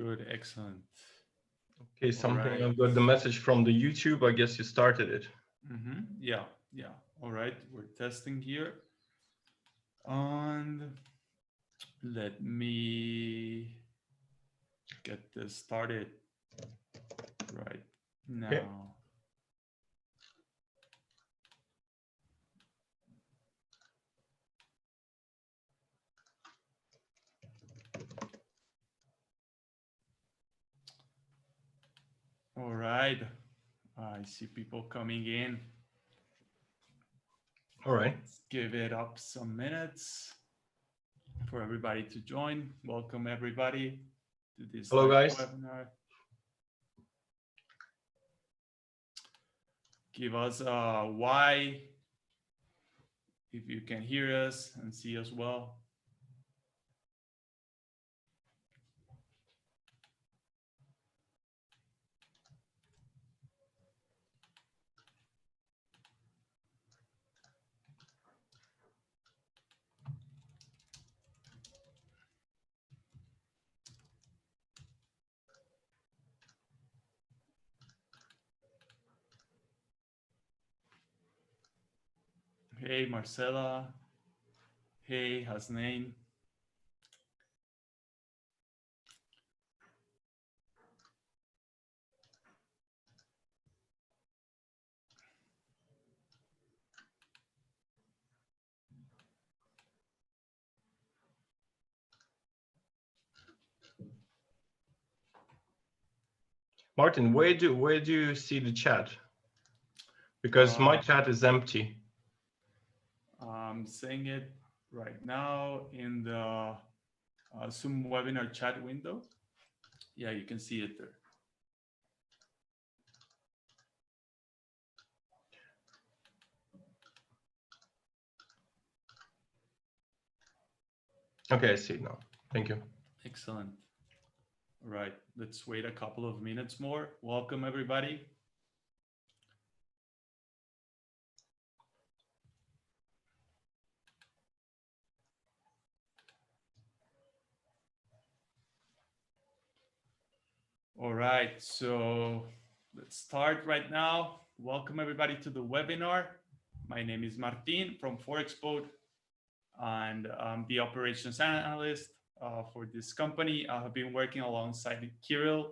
Good, excellent. Okay, something. Right. I've got the message from the YouTube. I guess you started it. Yeah. All right, we're testing here. And let me get this started right now. Okay. All right. I see people coming in. All right. Let's give it up some minutes for everybody to join. Welcome everybody to this Hello, guys. webinar. Give us a why if you can hear us and see us well. Hey, Marcela. Hey, Hasnain. Martin, where do you see the chat? Because my chat is empty. I'm saying it right now in the Zoom webinar chat window. Yeah, you can see it there. Okay, I see it now. Thank you. Excellent. All right, let's wait a couple of minutes more. Welcome, everybody. All right, so let's start right now. Welcome, everybody, to the webinar. My name is Martin from Forexport, and I'm the operations analyst for this company. I have been working alongside Kirill,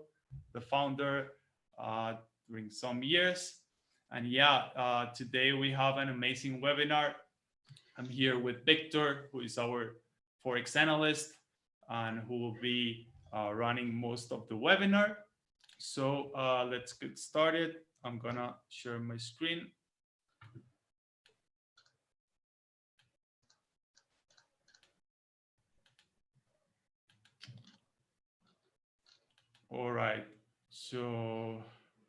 the founder, during some years. And yeah, today we have an amazing webinar. I'm here with Victor, who is our Forex analyst and who will be running most of the webinar. So let's get started. I'm gonna share my screen. All right, so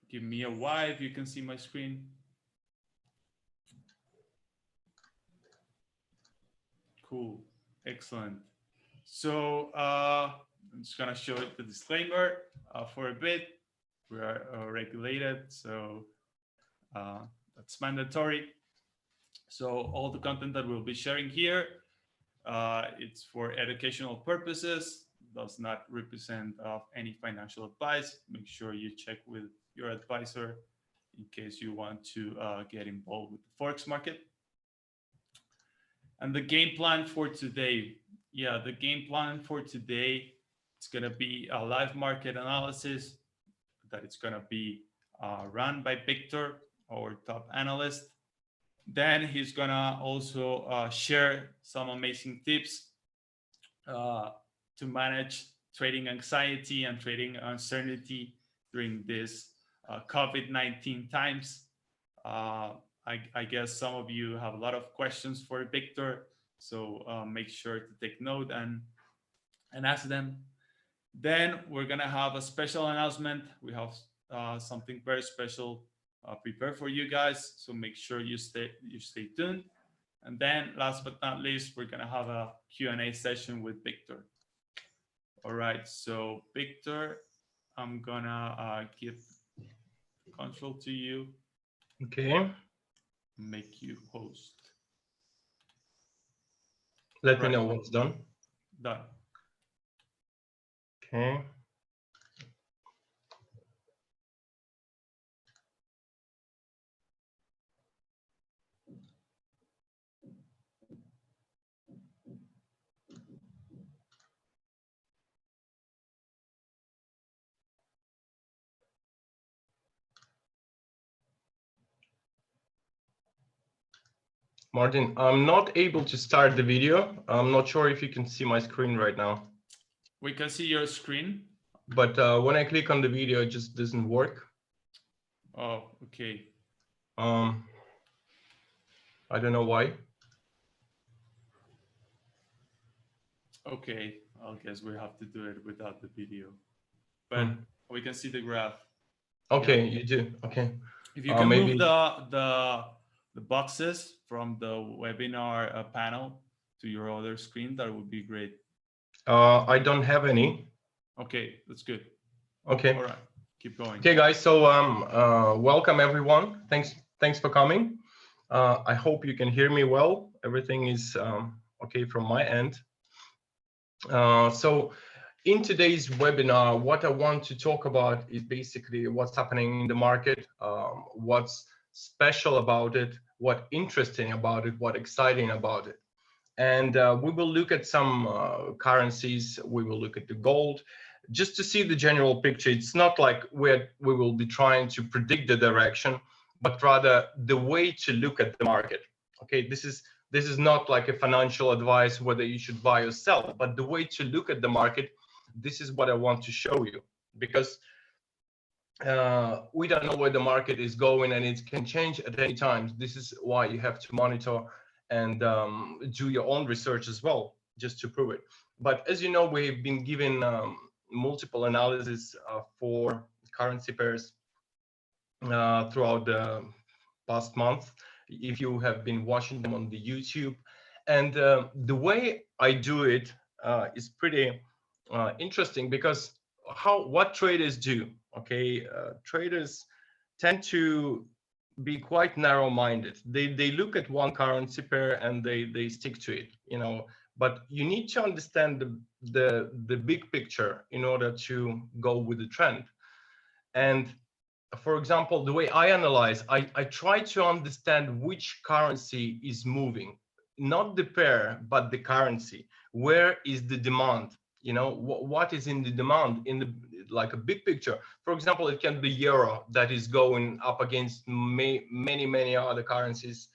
give me a Y if you can see my screen. Cool, excellent. So I'm just gonna show the disclaimer for a bit. We are regulated, so that's mandatory. So all the content that we'll be sharing here, it's for educational purposes, does not represent any financial advice. Make sure you check with your advisor in case you want to get involved with the Forex market. And the game plan for today, yeah, the game plan for today, it's gonna be a live market analysis that it's gonna be run by Victor, our top analyst. Then he's gonna also share some amazing tips to manage trading anxiety and trading uncertainty during this COVID-19 times. I guess some of you have a lot of questions for Victor, so make sure to take note and ask them. Then we're gonna have a special announcement. We have something very special prepared for you guys, so make sure you stay tuned. And then last but not least, we're gonna have a Q&A session with Victor. All right, so Victor, I'm gonna give control to you. Okay. Make you host. Let me know what's done. Done. Okay. Martin, I'm not able to start the video. I'm not sure if you can see my screen right now. We can see your screen. But when I click on the video, it just doesn't work. Oh, okay. I don't know why. Okay, I guess we have to do it without the video, but we can see the graph. Okay, Yeah. you do. Okay. If you can maybe move the boxes from the webinar panel to your other screen, that would be great. I don't have any. Okay, that's good. Okay. All right, keep going. Okay, guys. So welcome everyone. Thanks for coming. I hope you can hear me well. Everything is okay from my end. So in today's webinar, what I want to talk about is basically what's happening in the market, what's special about it, what interesting about it, what exciting about it. And we will look at some currencies, we will look at the gold, just to see the general picture. It's not like we will be trying to predict the direction, but rather the way to look at the market. Okay, this is not like a financial advice whether you should buy or sell, but the way to look at the market. This is what I want to show you, because we don't know where the market is going and it can change at any time. This is why you have to monitor and do your own research as well, just to prove it. But as you know, we've been given multiple analysis for currency pairs throughout the past month, if you have been watching them on the YouTube. And the way I do it is pretty interesting, because what traders do, okay, traders tend to be quite narrow-minded. They look at one currency pair and they stick to it, you know. But you need to understand the big picture in order to go with the trend. And for example, the way I analyze, I try to understand which currency is moving, not the pair, but the currency. Where is the demand? You know, what is in the demand in the, like, a big picture? For example, it can be euro that is going up against many other currencies,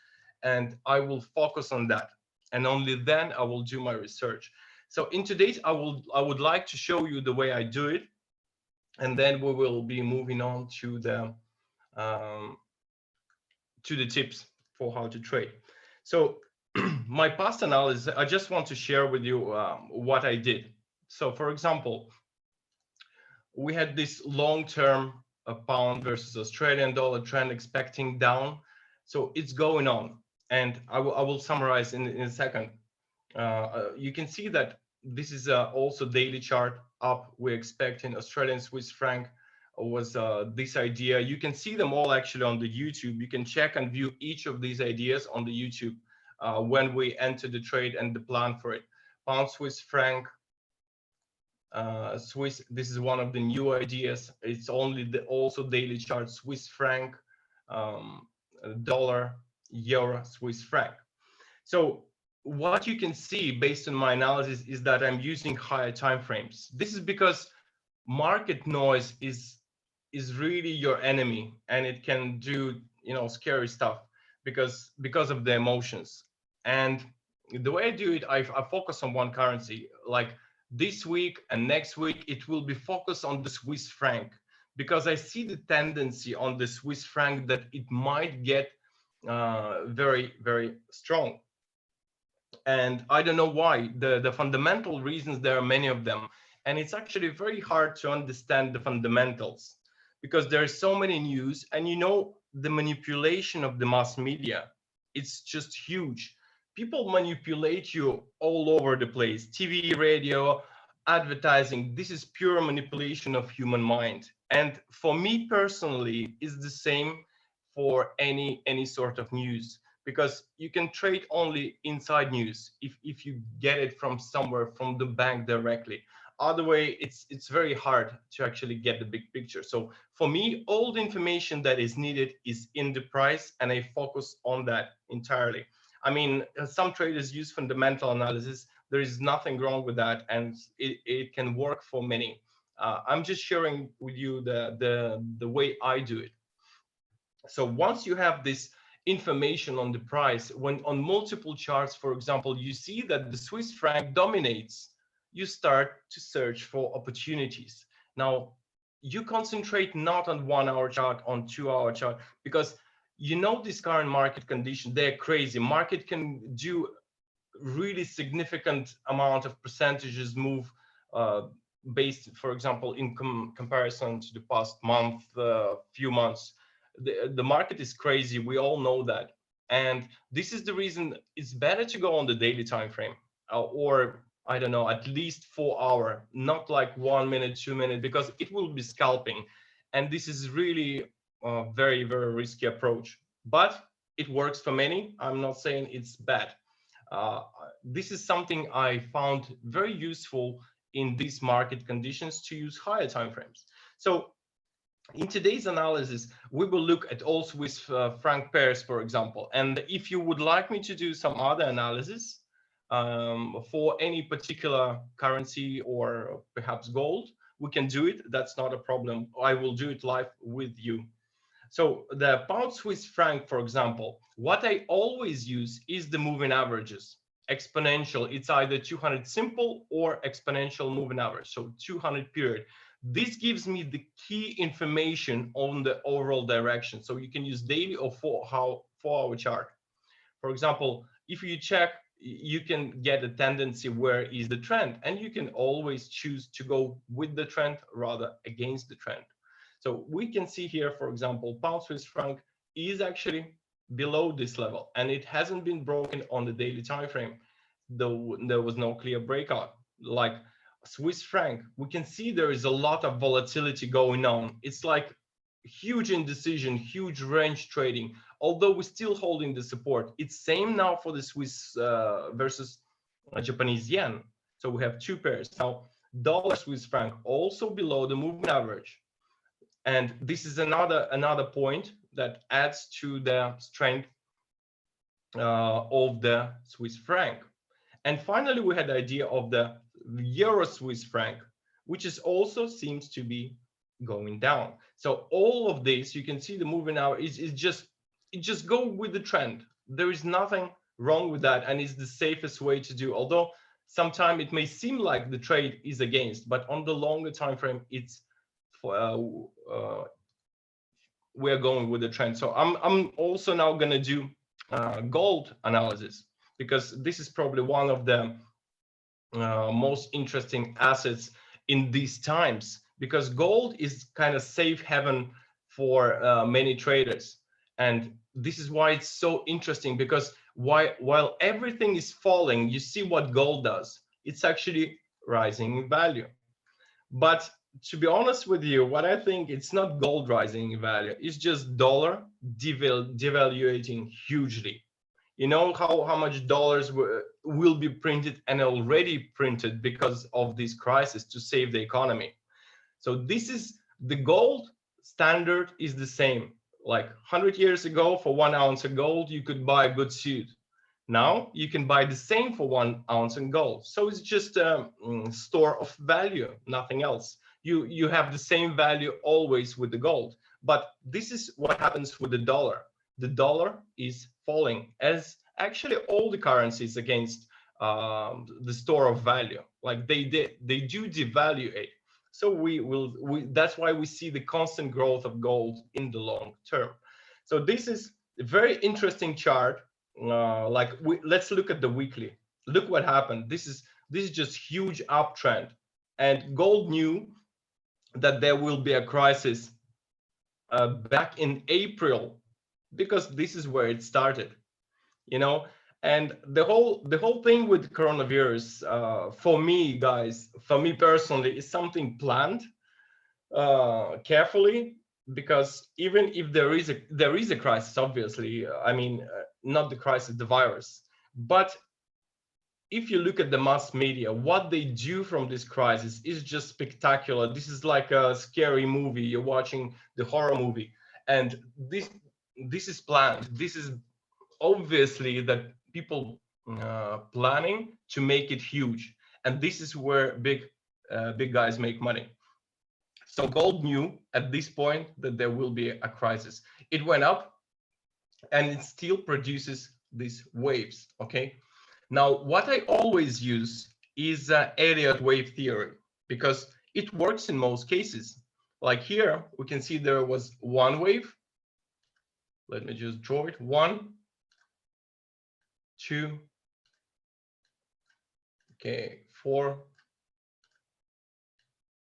and I will focus on that, and only then I will do my research. So in today's, I would like to show you the way I do it, and then we will be moving on to the tips for how to trade. So my past analysis, I just want to share with you what I did. So for example, we had this long-term pound versus Australian dollar trend expecting down. So it's going on, and I will summarize in a second. You can see that this is also daily chart up. We're expecting Australian Swiss franc was this idea. You can see them all actually on the YouTube. You can check and view each of these ideas on the YouTube when we enter the trade and the plan for it. Pound Swiss franc, Swiss, this is one of the new ideas. It's only also daily chart. Swiss franc, dollar, euro, Swiss franc. So what you can see based on my analysis is that I'm using higher time frames. This is because market noise is really your enemy, and it can do, you know, scary stuff because of the emotions. And the way I do it, I focus on one currency. Like this week and next week, it will be focused on the Swiss franc, because I see the tendency on the Swiss franc that it might get very strong. And I don't know why. The fundamental reasons, there are many of them, and it's actually very hard to understand the fundamentals because there are so many news, and you know, the manipulation of the mass media, it's just huge. People manipulate you all over the place. TV, radio, advertising. This is pure manipulation of human mind. And for me personally, it's the same for any sort of news, because you can trade only inside news if you get it from somewhere, from the bank directly. Other way, it's very hard to actually get the big picture. So for me, all the information that is needed is in the price, and I focus on that entirely. I mean, some traders use fundamental analysis. There is nothing wrong with that, and it can work for many. I'm just sharing with you the way I do it. So once you have this information on the price. When on multiple charts, for example, you see that the Swiss franc dominates, you start to search for opportunities. Now, you concentrate not on 1 hour chart, on 2 hour chart, because you know this current market condition, they're crazy. Market can do really significant amount of percentages move based, for example, in comparison to the past month, few months. The market is crazy. We all know that. And this is the reason it's better to go on the daily time frame, or I don't know, at least 4 hour, not like 1 minute, 2 minutes, because it will be scalping. And this is really a very, very risky approach. But it works for many. I'm not saying it's bad. Uh, this is something I found very useful in these market conditions, to use higher timeframes. So in today's analysis, we will look at all Swiss franc pairs, for example. And if you would like me to do some other analysis for any particular currency or perhaps gold, we can do it. That's not a problem. I will do it live with you. So the pound Swiss franc, for example, what I always use is the moving averages. Exponential, it's either 200 simple or exponential moving average, so 200 period. This gives me the key information on the overall direction. So you can use daily or 4-hour chart. For example, if you check, you can get a tendency where is the trend, and you can always choose to go with the trend rather against the trend. So we can see here, for example, pound Swiss franc is actually below this level, and it hasn't been broken on the daily time frame, though there was no clear breakout. Like Swiss franc, we can see there is a lot of volatility going on. It's like huge indecision, huge range trading, although we're still holding the support. It's same now for the Swiss versus Japanese yen. So we have two pairs. Now, dollar Swiss franc also below the moving average. And this is another point that adds to the strength of the Swiss franc. And finally, we had the idea of the Euro Swiss franc, which is also seems to be going down. So all of this, you can see the moving average is just go with the trend. There is nothing wrong with that, and it's the safest way to do. Although sometimes it may seem like the trade is against, but on the longer time frame, it's we're going with the trend. So I'm also now going to do gold analysis, because this is probably one of the most interesting assets in these times, because gold is kind of safe haven for many traders. And this is why it's so interesting, because while everything is falling, you see what gold does. It's actually rising in value. But to be honest with you, what I think, it's not gold rising in value, it's just dollar devaluating hugely. You know how much dollars will be printed and already printed because of this crisis to save the economy. So this is the gold standard is the same. Like 100 years ago, for 1 ounce of gold, you could buy a good suit. Now you can buy the same for 1 ounce in gold. So it's just a store of value, nothing else. You have the same value always with the gold. But this is what happens with the dollar. The dollar is falling, as actually all the currencies against the store of value. Like they do devaluate. So that's why we see the constant growth of gold in the long term. So this is a very interesting chart. Let's look at the weekly. Look what happened. This is just huge uptrend, and gold knew that there will be a crisis back in April, because this is where it started, you know. And the whole thing with coronavirus, for me, guys, for me personally, is something planned carefully, because even if there is a crisis, obviously, I mean, not the crisis, the virus, but if you look at the mass media, what they do from this crisis is just spectacular. This is like a scary movie. You're watching the horror movie, and this is planned. This is obviously that people planning to make it huge, and this is where big guys make money. So gold knew at this point that there will be a crisis. It went up, and it still produces these waves. Okay, now what I always use is Elliott wave theory, because it works in most cases. Like here we can see there was one wave. Let me just draw it. 1, 2, okay, 4,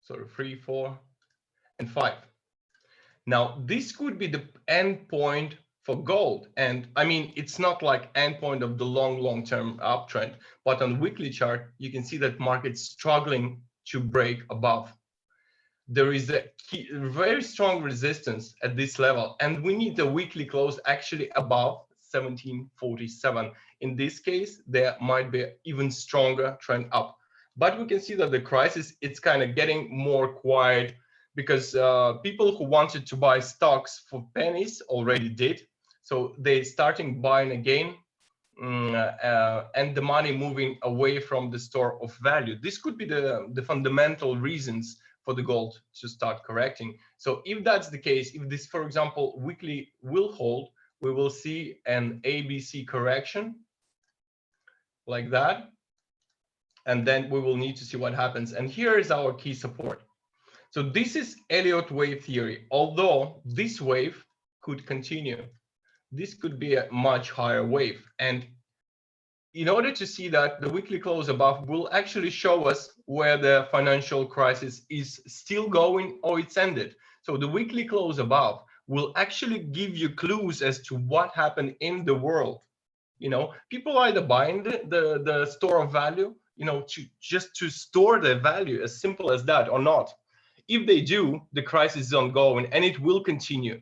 sorry, 3, 4, and 5. Now this could be the end point for gold, and I mean it's not like end point of the long-term uptrend, but on weekly chart you can see that market's struggling to break above. There is a very strong resistance at this level, and we need a weekly close actually above 1747. In this case, there might be even stronger trend up. But we can see that the crisis, it's kind of getting more quiet, because people who wanted to buy stocks for pennies already did. So they're starting buying again, and the money moving away from the store of value. This could be the fundamental reasons for the gold to start correcting. So if that's the case, if this, for example, weekly will hold, we will see an ABC correction like that. And then we will need to see what happens. And here is our key support. So this is Elliott wave theory. Although this wave could continue, this could be a much higher wave. And in order to see that, the weekly close above will actually show us where the financial crisis is still going or it's ended. So the weekly close above will actually give you clues as to what happened in the world. You know, people either buying the store of value, you know, to store their value, as simple as that, or not. If they do, the crisis is ongoing and it will continue.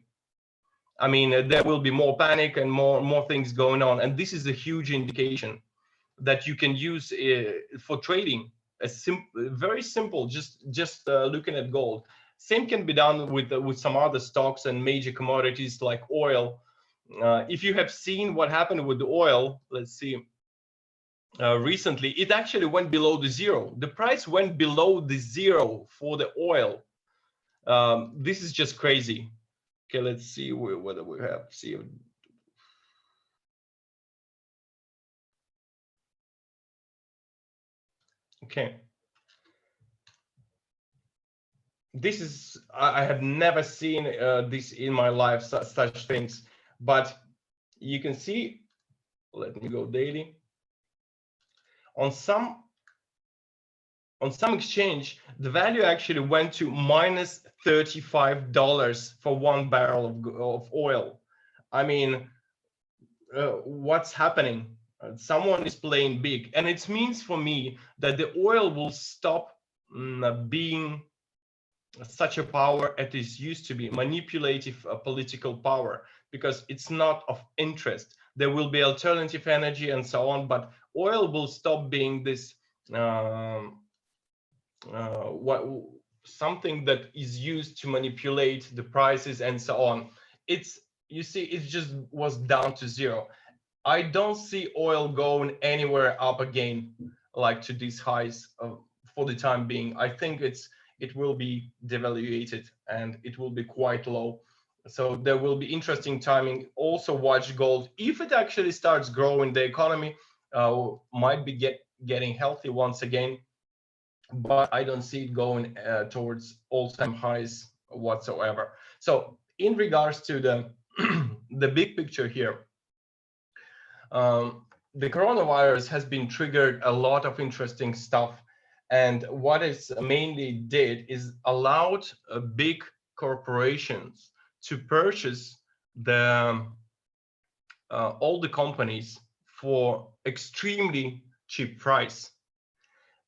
I mean, there will be more panic and more things going on, and this is a huge indication that you can use for trading. Very simple, just looking at gold. Same can be done with some other stocks and major commodities like oil. If you have seen what happened with the oil, let's see. Recently, it actually went below the zero. The price went below the zero for the oil. This is just crazy. Okay, let's see whether we have okay. This is, I have never seen this in my life, such things, but you can see, let me go daily. On some exchange, the value actually went to minus $35 for 1 barrel of oil. I mean, what's happening? Someone is playing big, and it means for me that the oil will stop being such a power as it used to be, manipulative political power, because it's not of interest. There will be alternative energy and so on, but oil will stop being this something that is used to manipulate the prices and so on. It's, you see, it just was down to zero. I don't see oil going anywhere up again, like to these highs for the time being. I think it will be devaluated and it will be quite low. So there will be interesting timing. Also watch gold. If it actually starts growing, the economy might be getting healthy once again, but I don't see it going towards all-time highs whatsoever. So in regards to the the big picture here, the coronavirus has been triggered a lot of interesting stuff. And what it mainly did is allowed big corporations to purchase all the companies for extremely cheap price.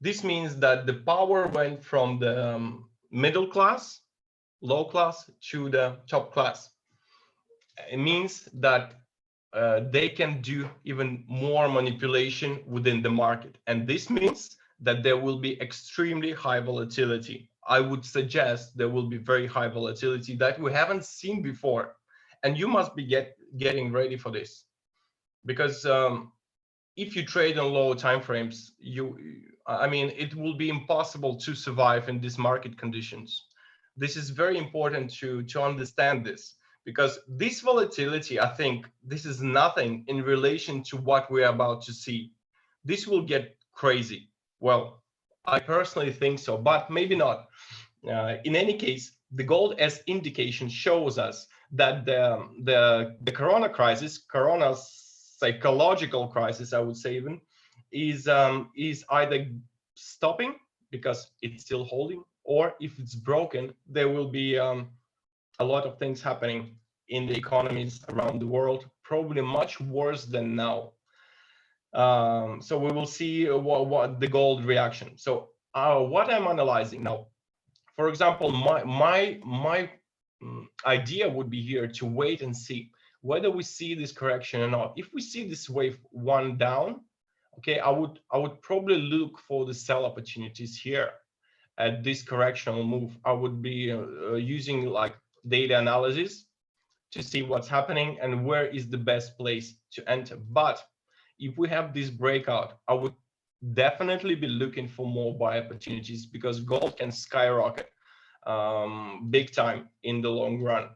This means that the power went from the middle class, low class, to the top class. It means that they can do even more manipulation within the market. And this means that there will be extremely high volatility. I would suggest there will be very high volatility that we haven't seen before. And you must be getting ready for this. Because if you trade on low time frames, I mean, it will be impossible to survive in these market conditions. This is very important to understand this, because this volatility, I think this is nothing in relation to what we're about to see. This will get crazy. Well, I personally think so, but maybe not. In any case, the gold as indication shows us that the corona crisis, corona psychological crisis, I would say even, is either stopping because it's still holding, or if it's broken, there will be a lot of things happening in the economies around the world, probably much worse than now. So we will see what the gold reaction. So what I'm analyzing now, for example, my idea would be here to wait and see whether we see this correction or not. If we see this wave one down, okay, I would probably look for the sell opportunities here at this correctional move. I would be using like data analysis to see what's happening and where is the best place to enter. But if we have this breakout, I would definitely be looking for more buy opportunities, because gold can skyrocket big time in the long run.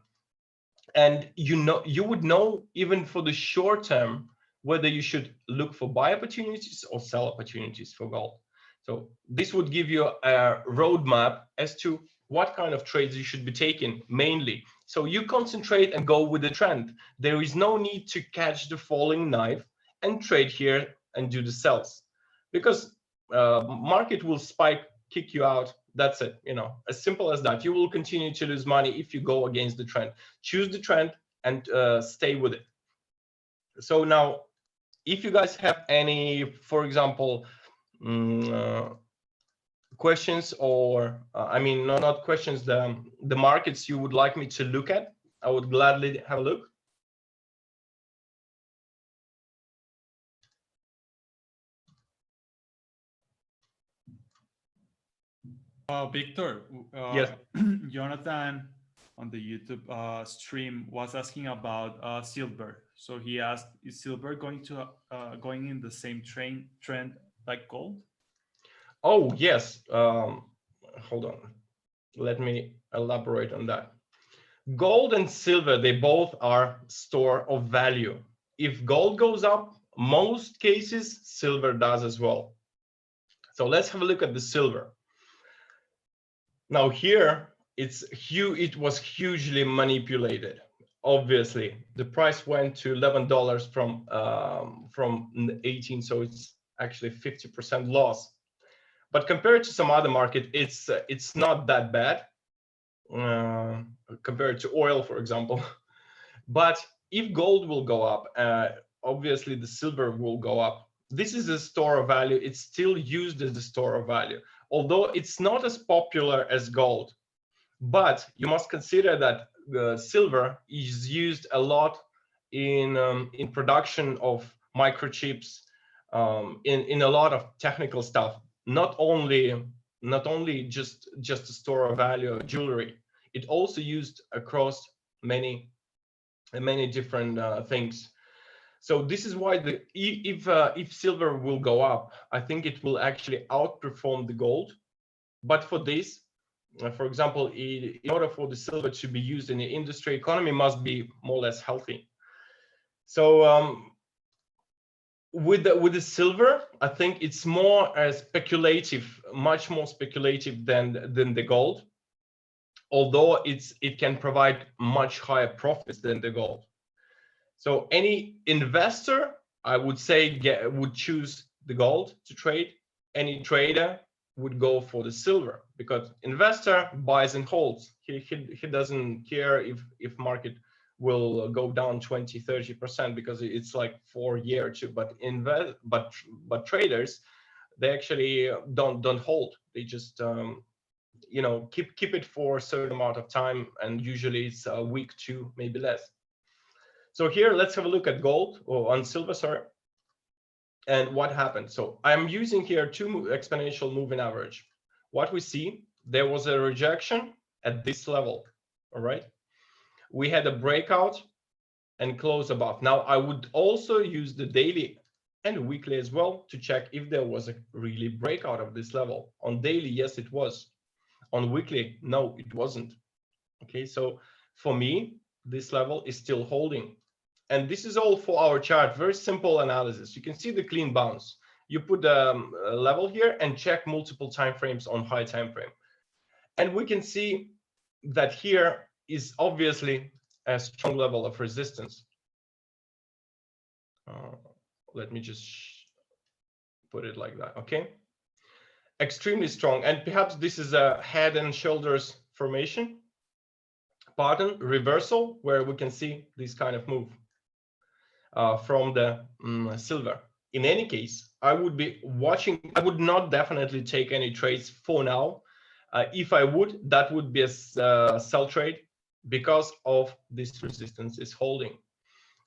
And you would know even for the short term whether you should look for buy opportunities or sell opportunities for gold. So this would give you a roadmap as to what kind of trades you should be taking mainly. So you concentrate and go with the trend. There is no need to catch the falling knife and trade here and do the sells, because market will spike, kick you out. That's it, as simple as that. You will continue to lose money if you go against the trend. Choose the trend and stay with it. So now, if you guys have any, for example, questions, or I mean, not questions, the markets you would like me to look at, I would gladly have a look. Victor, Yes. Jonathan on the YouTube stream was asking about silver. So he asked, is silver going in the same trend like gold? Oh, yes. Hold on. Let me elaborate on that. Gold and silver, they both are store of value. If gold goes up, most cases, silver does as well. So let's have a look at the silver. Now here, it was hugely manipulated. Obviously, the price went to $11 from 18, so it's actually 50% loss. But compared to some other market, it's not that bad compared to oil, for example. But if gold will go up, obviously the silver will go up. This is a store of value. It's still used as the store of value, although it's not as popular as gold. But you must consider that silver is used a lot in production of microchips, in a lot of technical stuff. Not only just a store of value of jewelry. It also used across many different things. So this is why if silver will go up, I think it will actually outperform the gold. But for this, for example, in order for the silver to be used in the industry, economy must be more or less healthy. So with the silver, I think it's more speculative, much more speculative than the gold, although it can provide much higher profits than the gold. So any investor, I would say, would choose the gold to trade. Any trader would go for the silver, because investor buys and holds. He doesn't care if market will go down 20-30%, because it's like for a year or two. But traders, they actually don't hold. They just keep it for a certain amount of time, and usually it's a week, two, maybe less. So here, let's have a look at gold, or on silver, sorry. And what happened? So I'm using here two exponential moving average. What we see, there was a rejection at this level, all right? We had a breakout and close above. Now, I would also use the daily and weekly as well to check if there was a really breakout of this level. On daily, yes, it was. On weekly, no, it wasn't. Okay, so for me, this level is still holding. And this is all for our chart. Very simple analysis. You can see the clean bounce. You put a level here and check multiple time frames on high time frame. And we can see that here is obviously a strong level of resistance. Let me just put it like that, okay? Extremely strong, and perhaps this is a head and shoulders formation pattern reversal, where we can see this kind of move from the silver. In any case, I would be watching. I would not definitely take any trades for now. If I would, that would be a sell trade because of this resistance is holding.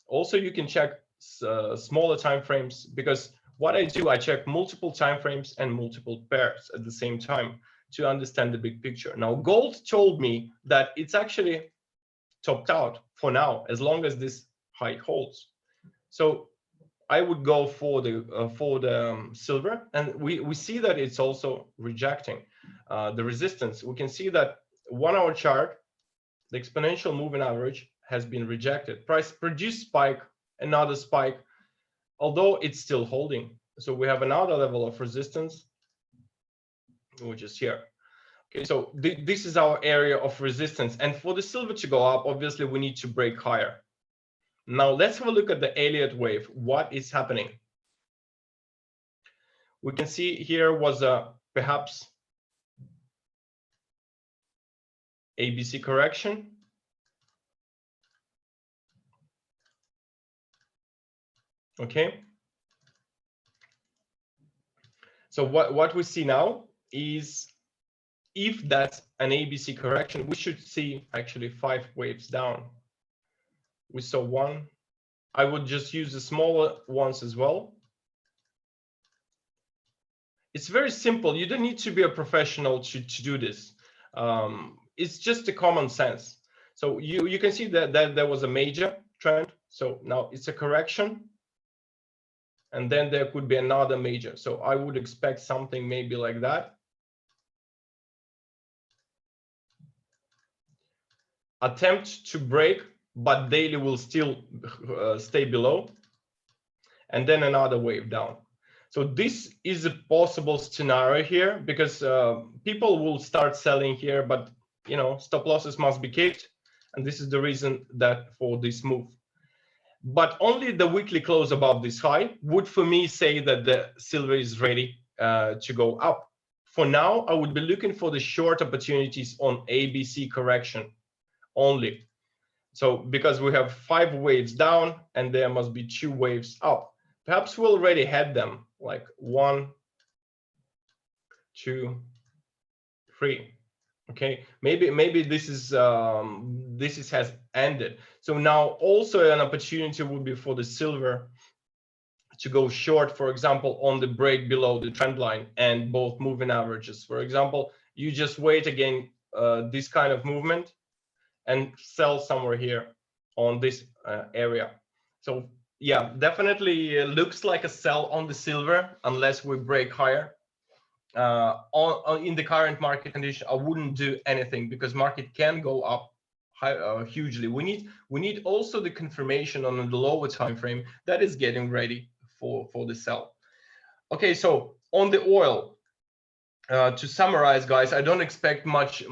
Also, you can check smaller time frames, because what I do, I check multiple time frames and multiple pairs at the same time to understand the big picture. Now, gold told me that it's actually topped out for now, as long as this high holds. So I would go for the silver, and we see that it's also rejecting the resistance. We can see that 1 hour chart, the exponential moving average has been rejected. Price produced spike, another spike, although it's still holding. So we have another level of resistance, which is here. Okay, so this is our area of resistance. And for the silver to go up, obviously we need to break higher. Now let's have a look at the Elliott wave. What is happening? We can see here was a perhaps ABC correction. Okay. So what we see now is, if that's an ABC correction, we should see actually 5 waves down. We saw 1. I would just use the smaller ones as well. It's very simple. You don't need to be a professional to do this. It's just a common sense. So you can see that there was a major trend. So now it's a correction. And then there could be another major. So I would expect something maybe like that. Attempt to break, but daily will still stay below. And then another wave down. So this is a possible scenario here, because people will start selling here, but stop losses must be kicked. And this is the reason that for this move. But only the weekly close above this high would, for me, say that the silver is ready to go up. For now, I would be looking for the short opportunities on ABC correction only. So because we have 5 waves down and there must be 2 waves up. Perhaps we already had them, like 1, 2, 3. Okay, maybe this has ended. So now also an opportunity would be for the silver to go short, for example, on the break below the trend line and both moving averages. For example, you just wait again this kind of movement and sell somewhere here on this area. So yeah, definitely looks like a sell on the silver unless we break higher. In the current market condition, I wouldn't do anything, because market can go up hugely. We need also the confirmation on the lower time frame that is getting ready for the sell. Okay, so on the oil, to summarize, guys, I don't expect much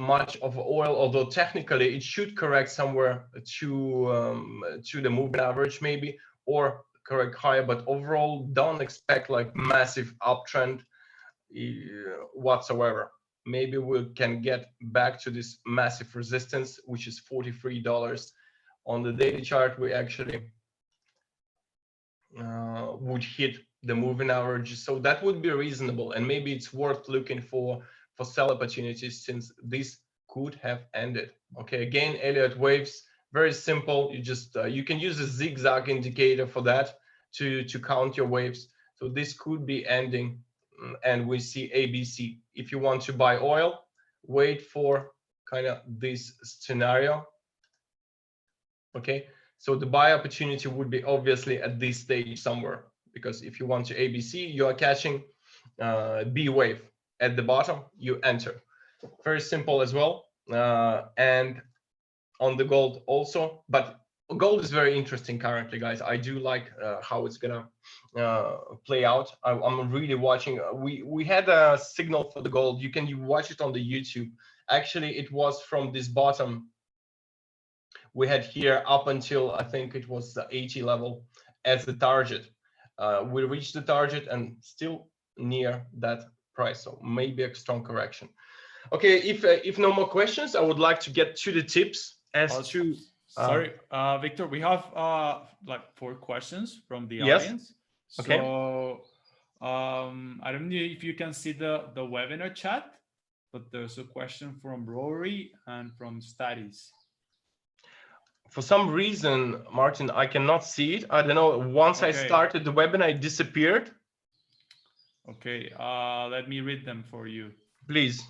of oil, although technically it should correct somewhere to the moving average maybe, or correct higher, but overall don't expect like massive uptrend whatsoever. Maybe we can get back to this massive resistance, which is $43. On the daily chart, we actually would hit the moving average, so that would be reasonable, and maybe it's worth looking for sell opportunities, since this could have ended. Okay, again, Elliott waves, very simple. You just you can use a zigzag indicator for that to count your waves. So this could be ending, and we see ABC. If you want to buy oil, wait for kind of this scenario. Okay, so the buy opportunity would be obviously at this stage somewhere, because if you want to ABC, you are catching B wave at the bottom, you enter. Very simple as well. And on the gold also, but gold is very interesting currently, guys. I do like how it's gonna play out. I'm really watching. We had a signal for the gold. You watch it on the YouTube. Actually, it was from this bottom we had here up until I think it was the 80 level as the target. We reached the target and still near that price, so maybe a strong correction. Okay, if no more questions, I would like to get to the tips as to. Sorry, Victor, we have like 4 questions from the Yes. audience. Okay. So I don't know if you can see the webinar chat, but there's a question from Rory and from Studies. For some reason, Martin, I cannot see it. I don't know. Once I started the webinar, it disappeared. Okay, let me read them for you. Please.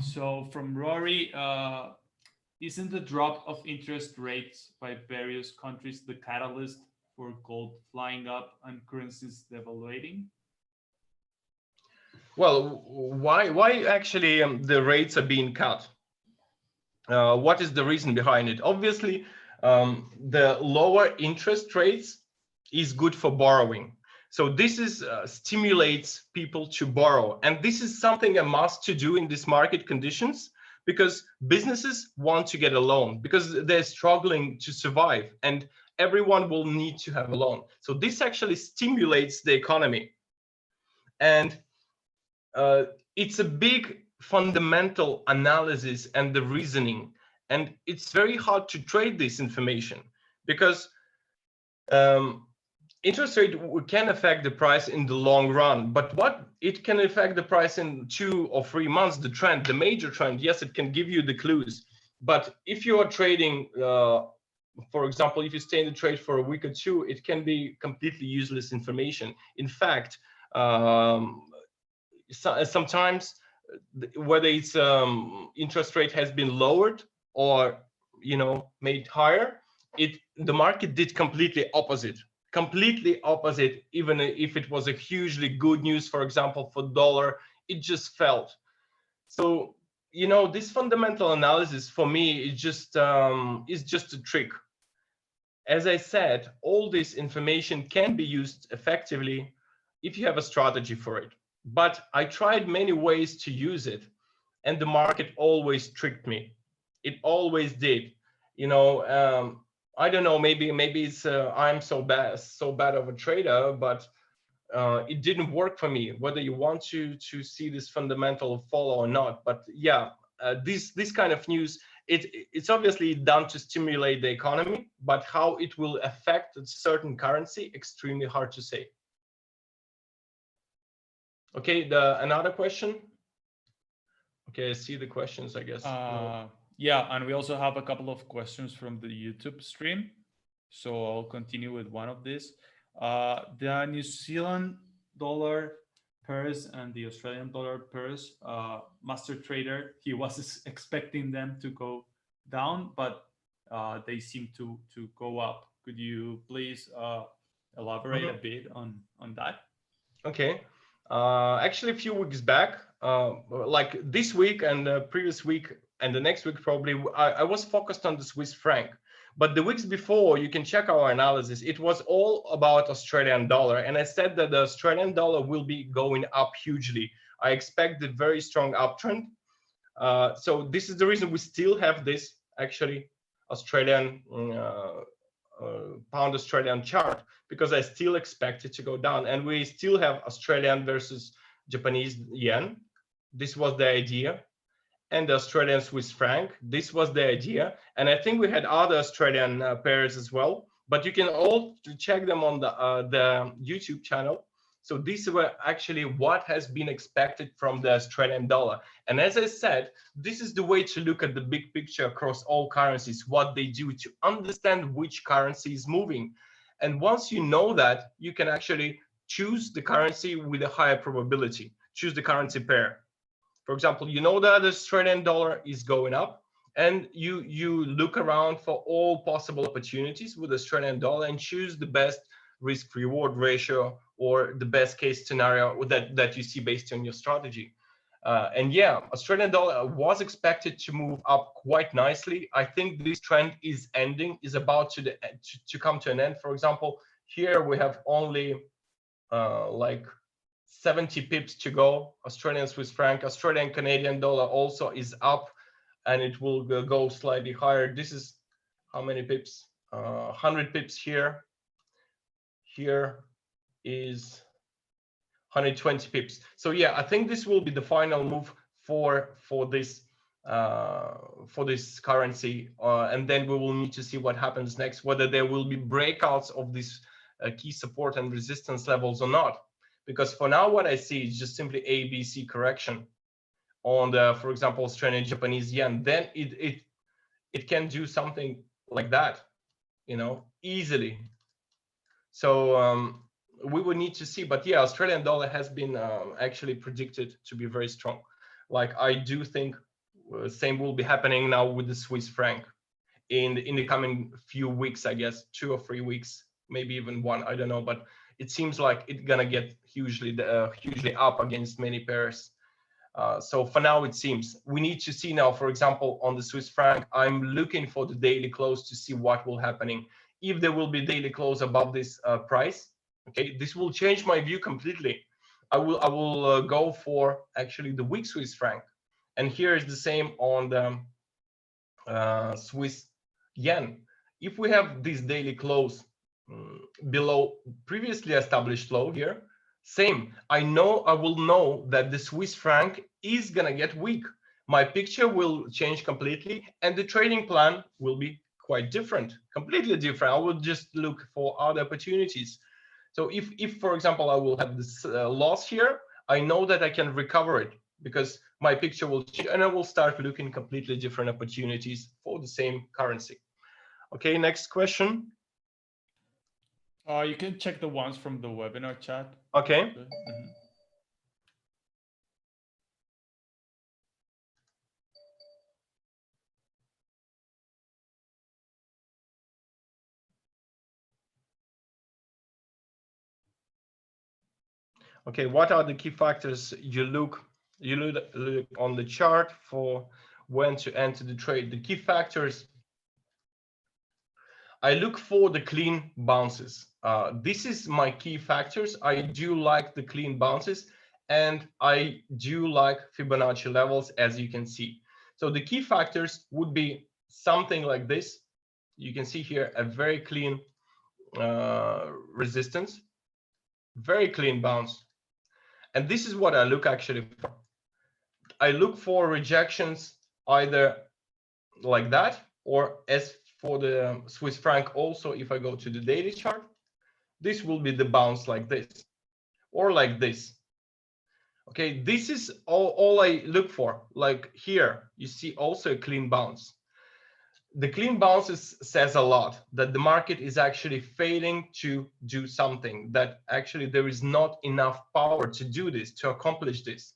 So from Rory, isn't the drop of interest rates by various countries the catalyst for gold flying up and currencies devaluating? Well, why actually the rates are being cut? What is the reason behind it? Obviously, the lower interest rates is good for borrowing. So this is stimulates people to borrow. And this is something a must to do in these market conditions, because businesses want to get a loan because they're struggling to survive, and everyone will need to have a loan. So this actually stimulates the economy. And it's a big fundamental analysis and the reasoning. And it's very hard to trade this information because interest rate can affect the price in the long run, but what it can affect the price in 2 or 3 months, the trend, the major trend, yes, it can give you the clues. But if you are trading, for example, if you stay in the trade for a week or two, it can be completely useless information. In fact, sometimes whether it's interest rate has been lowered or made higher, the market did completely opposite, even if it was a hugely good news, for example, for dollar, it just fell. So this fundamental analysis for me is just a trick. As I said, all this information can be used effectively if you have a strategy for it. But I tried many ways to use it, and the market always tricked me. It always did. I don't know. Maybe it's I'm so bad of a trader, but it didn't work for me. Whether you want to see this fundamental follow or not, but yeah, this kind of news, it's obviously done to stimulate the economy, but how it will affect a certain currency, extremely hard to say. Okay, another question. Okay, I see the questions, I guess. Yeah, and we also have a couple of questions from the YouTube stream. So I'll continue with one of these. The New Zealand dollar pairs and the Australian dollar pairs, master trader, he was expecting them to go down, but they seem to go up. Could you please elaborate a bit on that? Okay. Actually, a few weeks back, like this week and the previous week and the next week, probably, I was focused on the Swiss franc. But the weeks before, you can check our analysis, it was all about Australian dollar. And I said that the Australian dollar will be going up hugely. I expect a very strong uptrend. So this is the reason we still have this, actually, Australian pound Australian chart, because I still expect it to go down. And we still have Australian versus Japanese yen. This was the idea. And the Australian Swiss franc. This was the idea. And I think we had other Australian pairs as well, but you can all check them on the YouTube channel. So these were actually what has been expected from the Australian dollar. And as I said, this is the way to look at the big picture across all currencies, what they do to understand which currency is moving. And once you know that, you can actually choose the currency with a higher probability, choose the currency pair. For example, you know that the Australian dollar is going up, and you look around for all possible opportunities with the Australian dollar and choose the best risk-reward ratio or the best case scenario that you see based on your strategy. And yeah, Australian dollar was expected to move up quite nicely. I think this trend is ending, is about to come to an end. For example, here we have only like 70 pips to go. Australian Swiss franc, Australian Canadian dollar also is up, and it will go slightly higher. This is how many pips? 100 pips here. Here is 120 pips. So yeah, I think this will be the final move for this currency, and then we will need to see what happens next, whether there will be breakouts of these key support and resistance levels or not. Because for now, what I see is just simply ABC correction on the, for example, Australian Japanese yen. Then it can do something like that, you know, easily. So we would need to see. But yeah, Australian dollar has been actually predicted to be very strong. Like I do think same will be happening now with the Swiss franc in the coming few weeks, I guess 2 or 3 weeks, maybe even 1, I don't know, but it seems like it's gonna get hugely up against many pairs. So for now, it seems we need to see now, for example, on the Swiss franc, I'm looking for the daily close to see what will happening. If there will be daily close above this price, okay, this will change my view completely. I will go for actually the weak Swiss franc, and here is the same on the Swiss yen. If we have this daily close below previously established low here, same. I will know that the Swiss franc is gonna get weak. My picture will change completely, and the trading plan will be quite different, completely different. I will just look for other opportunities. So if for example, I will have this loss here, I know that I can recover it because my picture will change, and I will start looking completely different opportunities for the same currency. Okay, next question. You can check the ones from the webinar chat. Okay. Mm-hmm. Okay, what are the key factors you look on the chart for when to enter the trade? The key factors, I look for the clean bounces. This is my key factors. I do like the clean bounces, and I do like Fibonacci levels, as you can see. So the key factors would be something like this. You can see here a very clean resistance, very clean bounce. And this is what I look actually for. I look for rejections either like that, or as for the Swiss franc also, if I go to the daily chart, this will be the bounce like this, or like this. Okay, this is all I look for. Like here, you see also a clean bounce. The clean bounces says a lot that the market is actually failing to do something, that actually there is not enough power to do this, to accomplish this.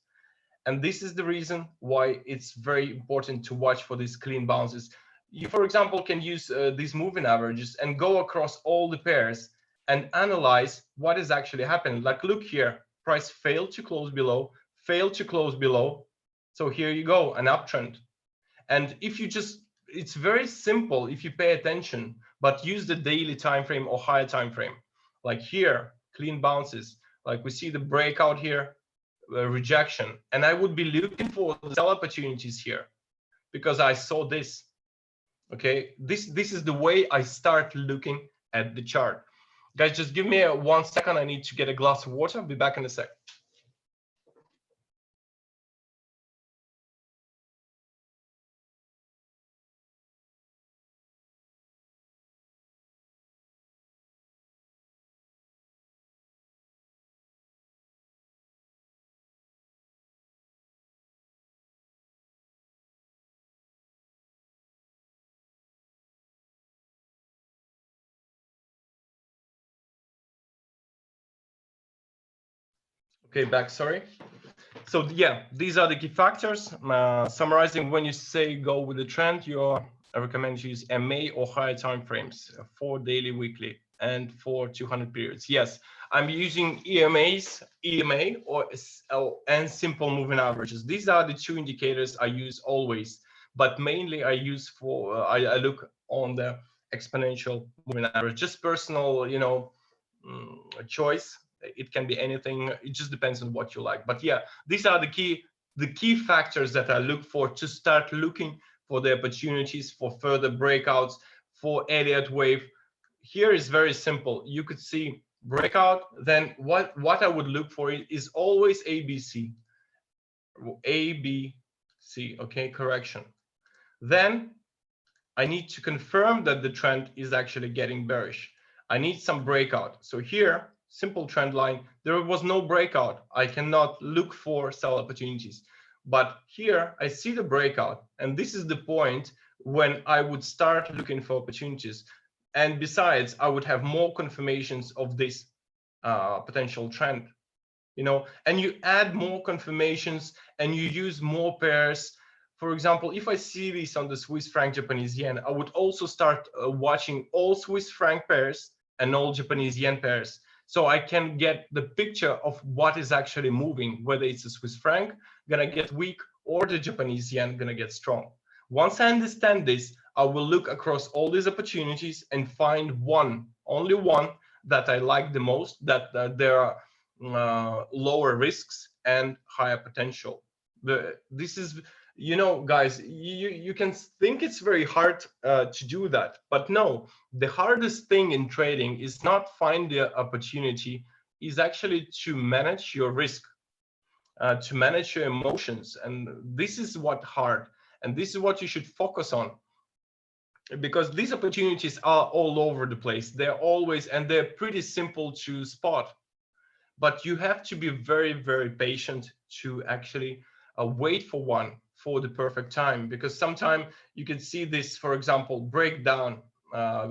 And this is the reason why it's very important to watch for these clean bounces. You, for example, can use these moving averages and go across all the pairs and analyze what is actually happening. Like, look here, price failed to close below, failed to close below. So here you go, an uptrend. And if you just, it's very simple if you pay attention, but use the daily time frame or higher time frame. Like here, clean bounces. Like we see the breakout here, rejection, and I would be looking for sell opportunities here because I saw this. Okay, this is the way I start looking at the chart. Guys, just give me 1 second. I need to get a glass of water. I'll be back in a sec. Okay, back, sorry. So yeah, these are the key factors. Summarizing, when you say go with the trend, I recommend you use MA or higher time frames for daily, weekly, and for 200 periods. Yes, I'm using EMA and simple moving averages. These are the two indicators I use always, but mainly I use for I look on the exponential moving average. Just personal, choice. It can be anything. It just depends on what you like. But yeah, these are the key factors that I look for to start looking for the opportunities for further breakouts for Elliott wave. Here is very simple. You could see breakout. Then what I would look for is always ABC. ABC. Okay, correction. Then I need to confirm that the trend is actually getting bearish. I need some breakout. So here, simple trend line, there was no breakout. I cannot look for sell opportunities. But here I see the breakout, and this is the point when I would start looking for opportunities. And besides, I would have more confirmations of this potential trend, and you add more confirmations and you use more pairs. For example, if I see this on the Swiss franc Japanese yen, I would also start watching all Swiss franc pairs and all Japanese yen pairs, so I can get the picture of what is actually moving, whether it's a Swiss franc gonna get weak or the Japanese yen gonna get strong. Once I understand this, I will look across all these opportunities and find only one that I like the most, that there are lower risks and higher potential. This is, guys, you can think it's very hard to do that, but no, the hardest thing in trading is not find the opportunity, is actually to manage your risk, to manage your emotions. And this is what hard, and this is what you should focus on, because these opportunities are all over the place. They're always, and they're pretty simple to spot, but you have to be very, very patient to actually wait for the perfect time, because sometimes you can see this, for example, breakdown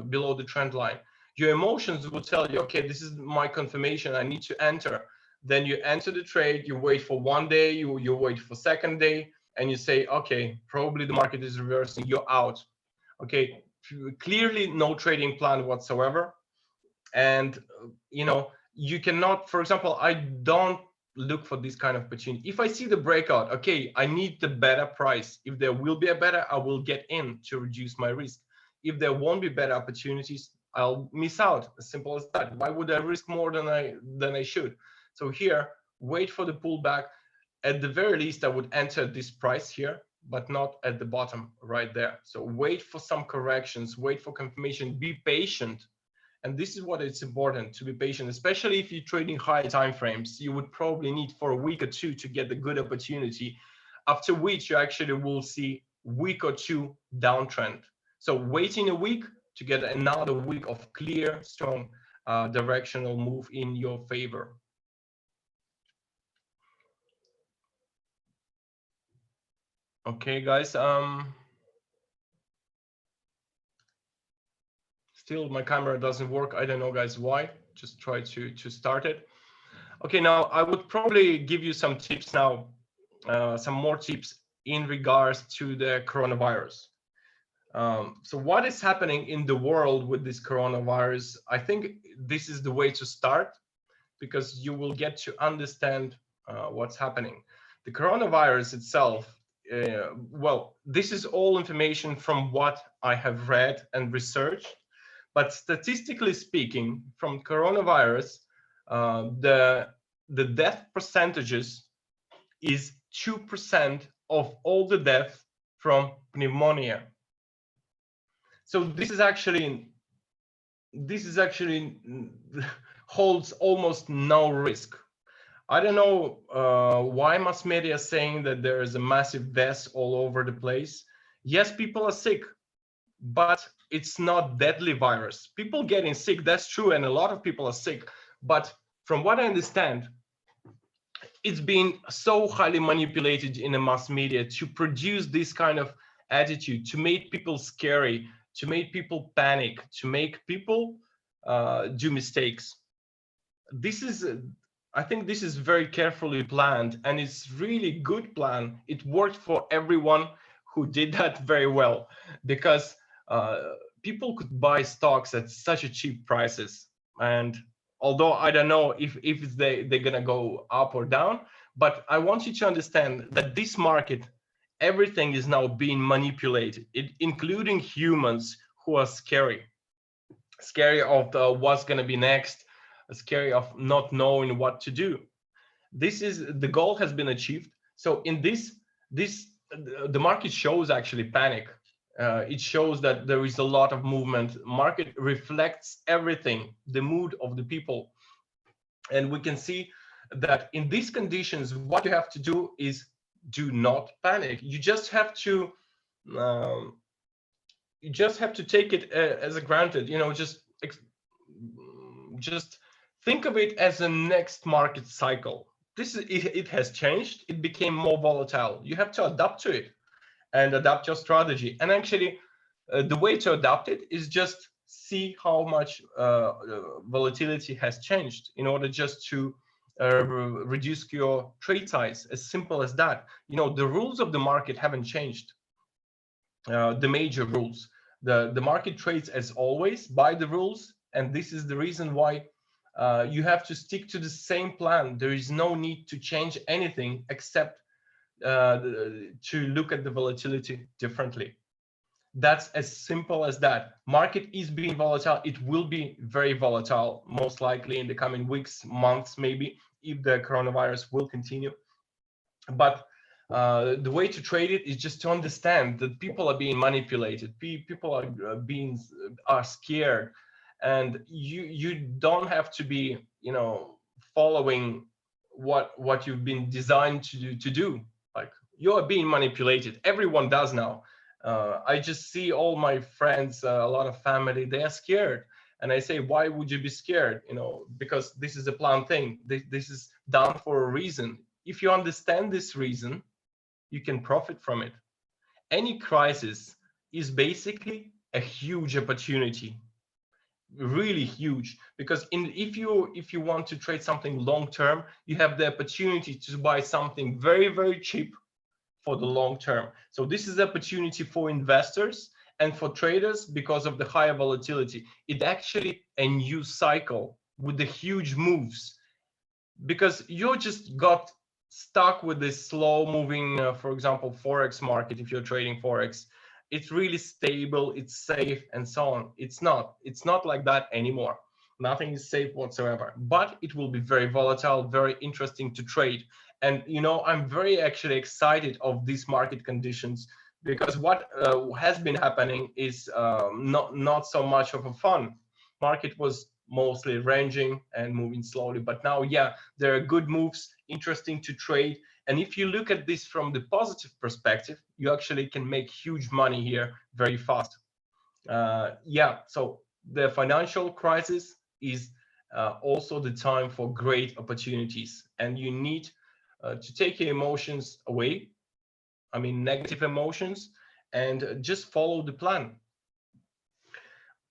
below the trend line. Your emotions will tell you, okay, this is my confirmation, I need to enter. Then you enter the trade, you wait for one day, you wait for second day, and you say, okay, probably the market is reversing, you're out. Okay, clearly no trading plan whatsoever. And you cannot, for example, I don't look for this kind of opportunity. If I see the breakout, okay, I need the better price. If there will be a better, I will get in to reduce my risk. If there won't be better opportunities, I'll miss out. As simple as that. Why would I risk more than I should? So here, wait for the pullback. At the very least, I would enter this price here, but not at the bottom right there. So wait for some corrections, wait for confirmation, be patient. And this is what it's important, to be patient, especially if you're trading high time frames. You would probably need for a week or two to get the good opportunity, after which you actually will see week or two downtrend. So waiting a week to get another week of clear, strong directional move in your favor. Okay, guys. Still, my camera doesn't work. I don't know, guys, why. Just try to start it. Okay, now I would probably give you some tips now, some more tips in regards to the coronavirus. So what is happening in the world with this coronavirus? I think this is the way to start, because you will get to understand what's happening. The coronavirus itself, well, this is all information from what I have read and researched. But statistically speaking, from coronavirus, the death percentages is 2% of all the deaths from pneumonia. So this is actually holds almost no risk. I don't know why mass media is saying that there is a massive deaths all over the place. Yes, people are sick, but it's not deadly virus. People getting sick, that's true, and a lot of people are sick. But from what I understand, it's been so highly manipulated in the mass media to produce this kind of attitude, to make people scary, to make people panic, to make people do mistakes. This is, I think this is very carefully planned, and it's really good plan. It worked for everyone who did that very well, because people could buy stocks at such a cheap prices. And although I don't know if they're gonna go up or down, but I want you to understand that this market, everything is now being manipulated, including humans who are scary of what's gonna be next, scary of not knowing what to do. This is the goal has been achieved. So in this the market shows actually panic. It shows that there is a lot of movement. Market reflects everything, the mood of the people, and we can see that in these conditions, what you have to do is do not panic. Um, you just have to take it as a granted. Just think of it as a next market cycle. It has changed. It became more volatile. You have to adapt to it and adapt your strategy. And actually, the way to adapt it is just see how much volatility has changed in order just to reduce your trade size. As simple as that. The rules of the market haven't changed. The major rules. The market trades as always by the rules, and this is the reason why you have to stick to the same plan. There is no need to change anything except to look at the volatility differently. That's as simple as that. Market is being volatile. It will be very volatile, most likely in the coming weeks, months, maybe, if the coronavirus will continue. But the way to trade it is just to understand that people are being manipulated. People are scared, and you don't have to be following what you've been designed to do. Like, you are being manipulated. Everyone does now. I just see all my friends, a lot of family, they are scared. And I say, why would you be scared? Because this is a planned thing. This is done for a reason. If you understand this reason, you can profit from it. Any crisis is basically a huge opportunity, really huge, because if you want to trade something long term, you have the opportunity to buy something very, very cheap for the long term. So this is an opportunity for investors and for traders because of the higher volatility. It's actually a new cycle with the huge moves, because you just got stuck with this slow moving, for example, Forex market. If you're trading Forex, it's really stable, it's safe, and so on. It's not like that anymore. Nothing is safe whatsoever, but it will be very volatile, very interesting to trade. And I'm very actually excited of these market conditions, because what has been happening is not so much of a fun. Market was mostly ranging and moving slowly, but now, yeah, there are good moves, interesting to trade. And if you look at this from the positive perspective, you actually can make huge money here very fast. Yeah, so the financial crisis is also the time for great opportunities, and you need to take your emotions away. I mean, negative emotions, and just follow the plan.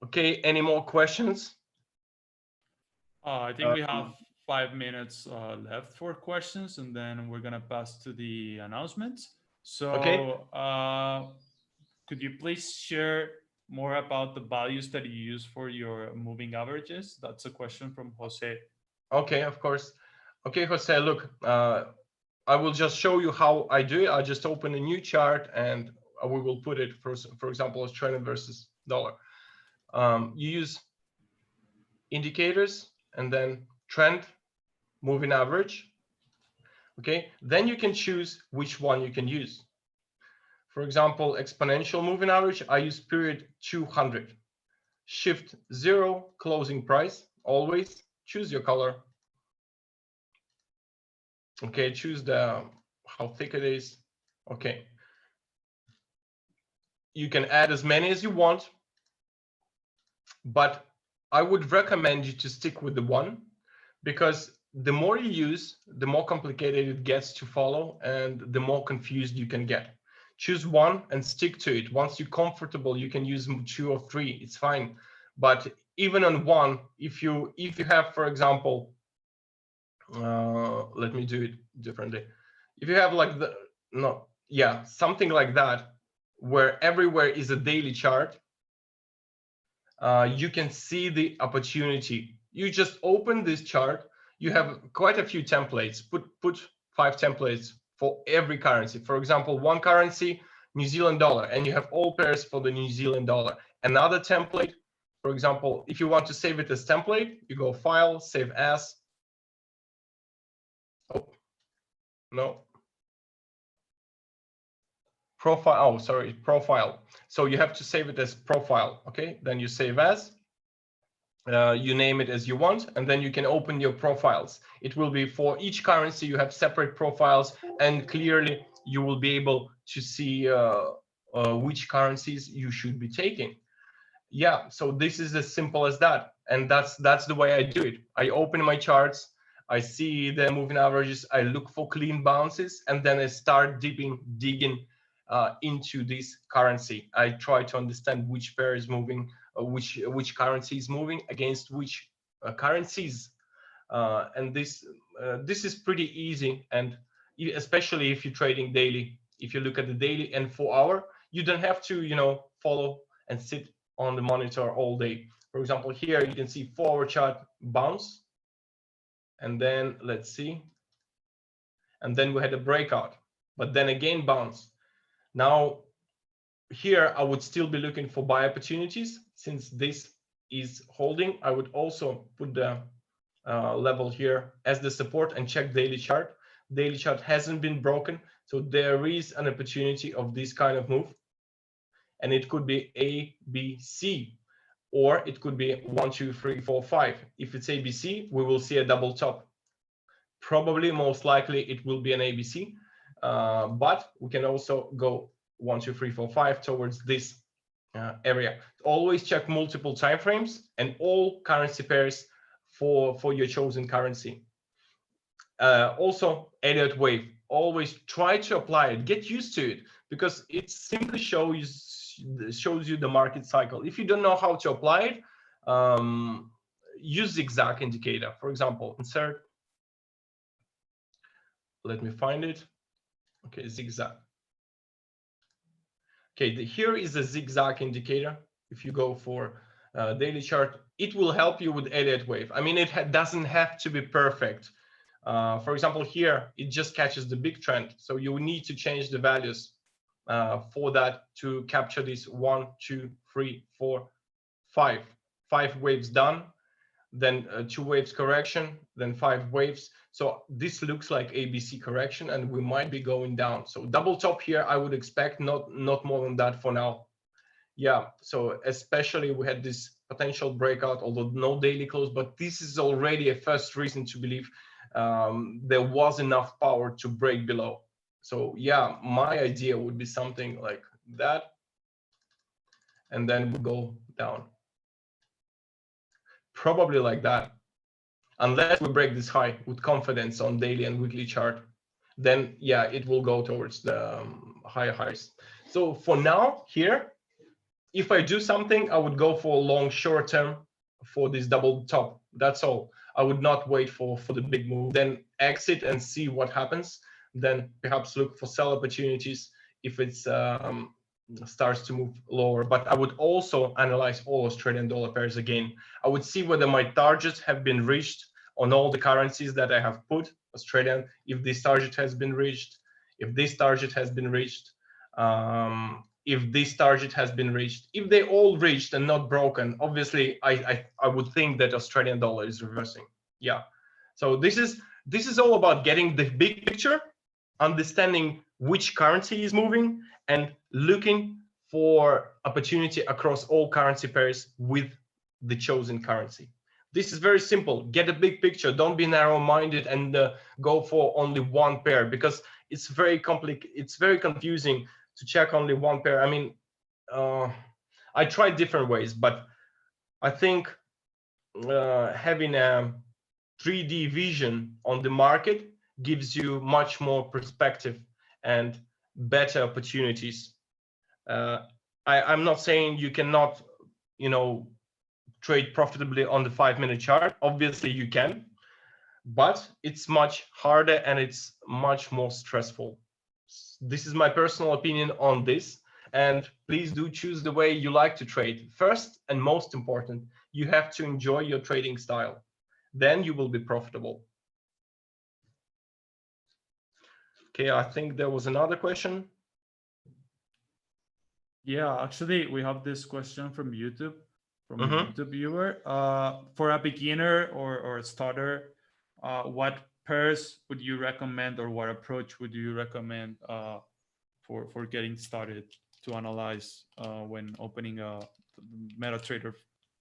Okay, any more questions? I think we have 5 minutes left for questions, and then we're gonna pass to the announcements. Okay. So, could you please share more about the values that you use for your moving averages? That's a question from Jose. Okay, of course. Okay, Jose, look, I will just show you how I do it. I just open a new chart, and we will put it, for example, Australian versus dollar. You use indicators and then trend, moving average. Okay, then you can choose which one you can use. For example, exponential moving average, I use period 200. Shift 0, closing price, always. Choose your color. Okay, choose how thick it is. Okay. You can add as many as you want, but I would recommend you to stick with the one, because the more you use, the more complicated it gets to follow, and the more confused you can get. Choose one and stick to it. Once you're comfortable, you can use 2 or 3. It's fine. But even on one, if you have, for example, let me do it differently. If you have like something like that, where everywhere is a daily chart, you can see the opportunity. You just open this chart. You have quite a few templates. Put 5 templates for every currency. For example, one currency, New Zealand dollar, and you have all pairs for the New Zealand dollar. Another template, for example, if you want to save it as template, you go File, Save As. Oh, no. Profile, oh, sorry, profile. So you have to save it as profile, okay? Then you save as, you name it as you want, and then you can open your profiles. It will be for each currency, you have separate profiles, and clearly you will be able to see which currencies you should be taking. Yeah, so this is as simple as that. And that's the way I do it. I open my charts, I see the moving averages, I look for clean bounces, and then I start digging into this currency. I try to understand which pair is moving, which currency is moving against which currencies, and this is pretty easy. And especially if you're trading daily, if you look at the daily and 4 hour, you don't have to follow and sit on the monitor all day. For example, here you can see 4 hour chart bounce, and then let's see, and then we had a breakout, but then again bounce. Now, here I would still be looking for buy opportunities. Since this is holding, I would also put the level here as the support and check daily chart. Daily chart hasn't been broken, so there is an opportunity of this kind of move. And it could be A, B, C, or it could be 1, 2, 3, 4, 5. If it's ABC, we will see a double top. Probably, most likely, it will be an ABC. But we can also go 1, 2, 3, 4, 5 towards this area. Always check multiple timeframes and all currency pairs for your chosen currency. Also, Elliott wave. Always try to apply it. Get used to it, because it simply shows you the market cycle. If you don't know how to apply it, use zigzag indicator. For example, insert. Let me find it. Okay, zigzag. Okay, here is a zigzag indicator. If you go for daily chart, it will help you with Elliott wave. I mean, it doesn't have to be perfect. For example, here, it just catches the big trend. So you need to change the values for that to capture this 1, 2, 3, 4, 5. 5 waves done, then 2 waves correction, then 5 waves. So this looks like ABC correction, and we might be going down. So double top here, I would expect not more than that for now. Yeah, so especially we had this potential breakout, although no daily close, but this is already a first reason to believe there was enough power to break below. So yeah, my idea would be something like that, and then we go down. Probably like that, unless we break this high with confidence on daily and weekly chart, then yeah, it will go towards the higher highs. So for now here, if I do something, I would go for a long short term for this double top. That's all. I would not wait for the big move, then exit and see what happens. Then perhaps look for sell opportunities if it's starts to move lower. But I would also analyze all Australian dollar pairs again. I would see whether my targets have been reached on all the currencies that I have put Australian. If this target has been reached, if this target has been reached, if this target has been reached, if they all reached and not broken, obviously I would think that Australian dollar is reversing. Yeah. So this is all about getting the big picture, understanding which currency is moving, and looking for opportunity across all currency pairs with the chosen currency. This is very simple. Get a big picture. Don't be narrow-minded and go for only one pair, because it's very complicated. It's very confusing to check only one pair. I mean, I tried different ways, but I think having a 3D vision on the market gives you much more perspective and better opportunities. I'm not saying you cannot, trade profitably on the 5-minute chart. Obviously you can, but it's much harder and it's much more stressful. This is my personal opinion on this. And please do choose the way you like to trade. First and most important, you have to enjoy your trading style. Then you will be profitable. Okay, I think there was another question. Yeah, actually, we have this question from YouTube, from a Mhm. YouTube viewer. For a beginner or a starter, what pairs would you recommend, or what approach would you recommend for getting started to analyze when opening a MetaTrader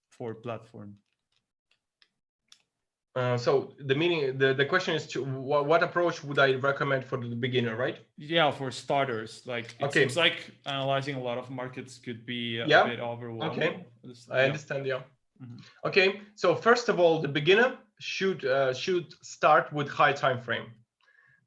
4 platform? So the meaning, the question is to what approach would I recommend for the beginner, right? Yeah, for starters, like it Okay. seems like analyzing a lot of markets could be a Yeah. bit overwhelming. Okay. I Yeah. understand. Yeah. Mhm. Okay. So first of all, the beginner should start with high time frame,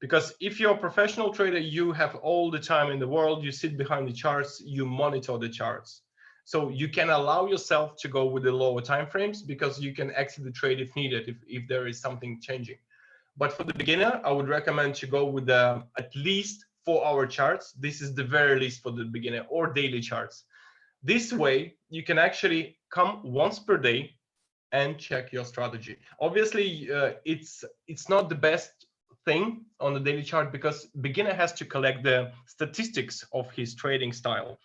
because if you're a professional trader, you have all the time in the world. You sit behind the charts, you monitor the charts. So you can allow yourself to go with the lower time frames because you can exit the trade if needed, if there is something changing. But for the beginner, I would recommend to go with at least 4-hour charts. This is the very least for the beginner, or daily charts. This way, you can actually come once per day and check your strategy. Obviously, it's not the best thing on the daily chart because beginner has to collect the statistics of his trading style.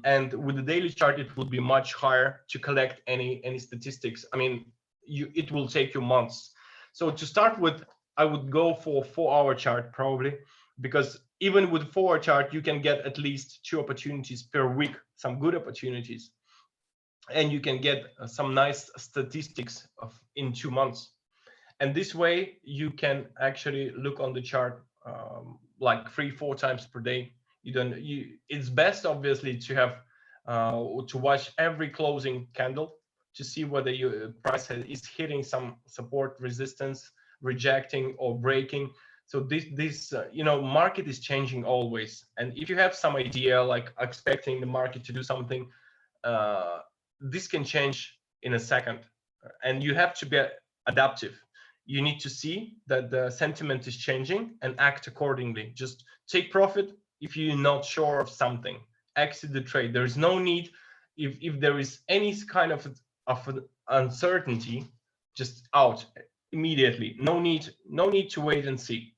And with the daily chart, it will be much higher to collect any statistics. I mean, it will take you months. So to start with, I would go for 4-hour chart probably, because even with 4-hour chart, you can get at least 2 opportunities per week, some good opportunities, and you can get some nice statistics in 2 months. And this way, you can actually look on the chart like 3-4 times per day. It's best obviously to have to watch every closing candle to see whether your price is hitting some support, resistance, rejecting or breaking. So this market is changing always, and if you have some idea like expecting the market to do something, uh, this can change in a second, and you have to be adaptive. You need to see that the sentiment is changing and act accordingly. Just take profit if you're not sure of something. Exit the trade. There is no need, if there is any kind of uncertainty, just out immediately. No need to wait and see.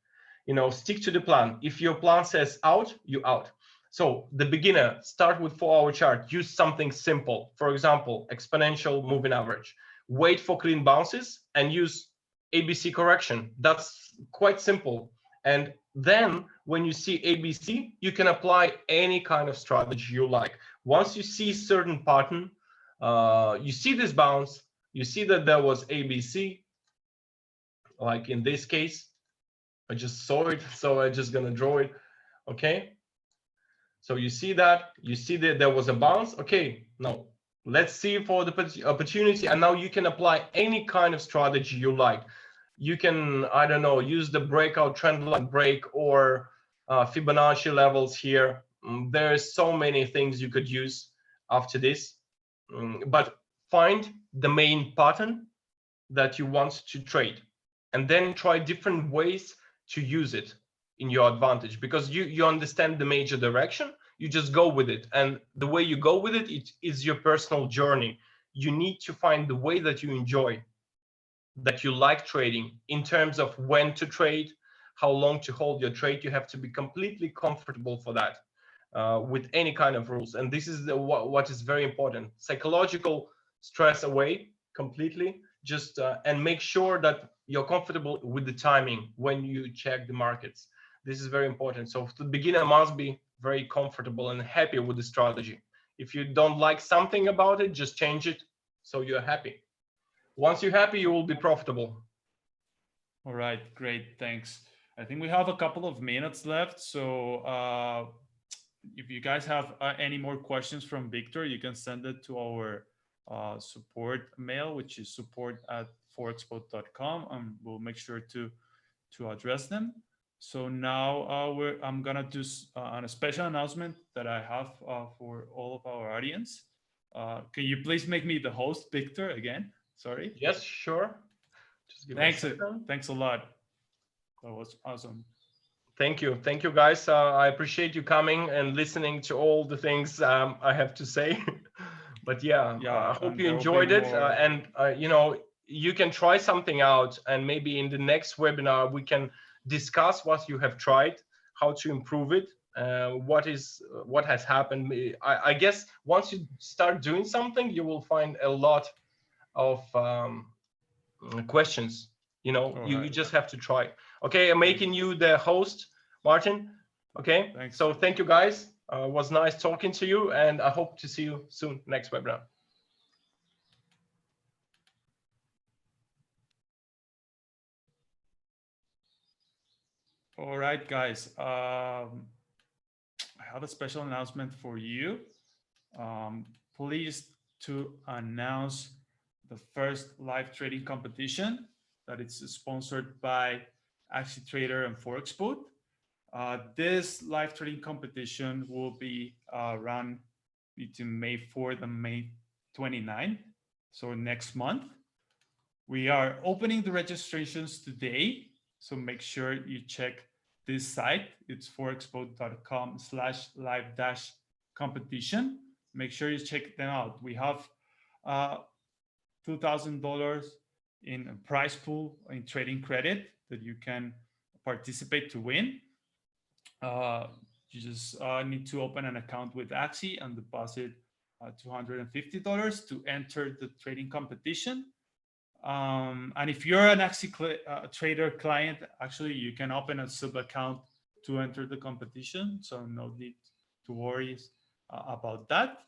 Stick to the plan. If your plan says out, you out. So the beginner, start with 4-hour chart. Use something simple. For example, exponential moving average. Wait for clean bounces and use ABC correction. That's quite simple. And then when you see ABC, you can apply any kind of strategy you like. Once you see certain pattern, you see this bounce, you see that there was ABC, like in this case, I just saw it, so I'm just gonna draw it. Okay. So you see that there was a bounce. Okay, now let's see for the opportunity. And now you can apply any kind of strategy you like. You can, I don't know, use the breakout trend line break or Fibonacci levels here. There's so many things you could use after this. But find the main pattern that you want to trade, and then try different ways to use it in your advantage, because you understand the major direction. You just go with it, and the way you go with it, it is your personal journey. You need to find the way that you enjoy, that you like trading. In terms of when to trade, how long to hold your trade, you have to be completely comfortable for that, with any kind of rules. And this is what is very important. Psychological stress away completely, just and make sure that you're comfortable with the timing when you check the markets. This is very important. So the beginner must be very comfortable and happy with the strategy. If you don't like something about it, just change it so you're happy. Once you're happy, you will be profitable. All right, great, thanks. I think we have a couple of minutes left, so if you guys have any more questions from Victor, you can send it to our support mail, which is support@forexpo.com, and we'll make sure to address them. So now I'm gonna do a special announcement that I have for all of our audience. Can you please make me the host, Victor, again? Sorry. Yes, sure. Just give me a Thanks. second. Thanks a lot. That was awesome. Thank you guys. I appreciate you coming and listening to all the things I have to say. But yeah, I hope and you there will be enjoyed it, more. and you know, you can try something out, and maybe in the next webinar we can discuss what you have tried, how to improve it, what has happened. I guess once you start doing something, you will find a lot of questions. You know, All you right. just have to try. Okay, I'm making you the host, Martin. Okay, Thanks. so thank you guys. It was nice talking to you, and I hope to see you soon next webinar. All right, guys. I have a special announcement for you. Pleased to announce the first live trading competition that it's sponsored by AxiTrader and ForexBoot. This live trading competition will be run between May 4th and May 29th, so next month. We are opening the registrations today, so make sure you check this site. It's forexpo.com/live-competition. Make sure you check them out. We have $2,000 in prize pool in trading credit that you can participate to win. You just need to open an account with Axie and deposit $250 to enter the trading competition. And if you're an AxiTrader client, actually, you can open a sub account to enter the competition. So no need to worry about that.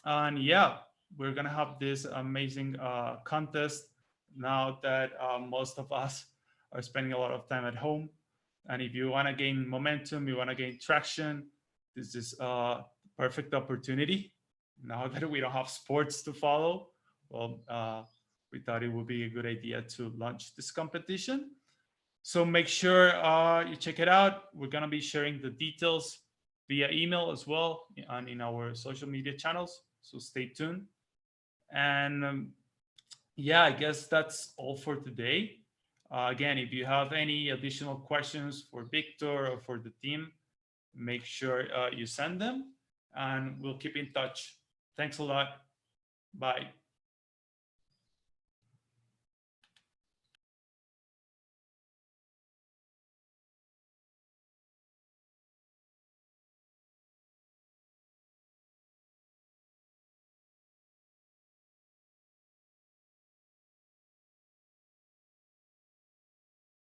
And yeah, we're going to have this amazing contest now that most of us are spending a lot of time at home. And if you want to gain momentum, you want to gain traction, this is a perfect opportunity. Now that we don't have sports to follow, well, we thought it would be a good idea to launch this competition. So make sure you check it out. We're going to be sharing the details via email as well and in our social media channels. So stay tuned. And yeah, I guess that's all for today. Again, if you have any additional questions for Victor or for the team, make sure you send them and we'll keep in touch. Thanks a lot. Bye.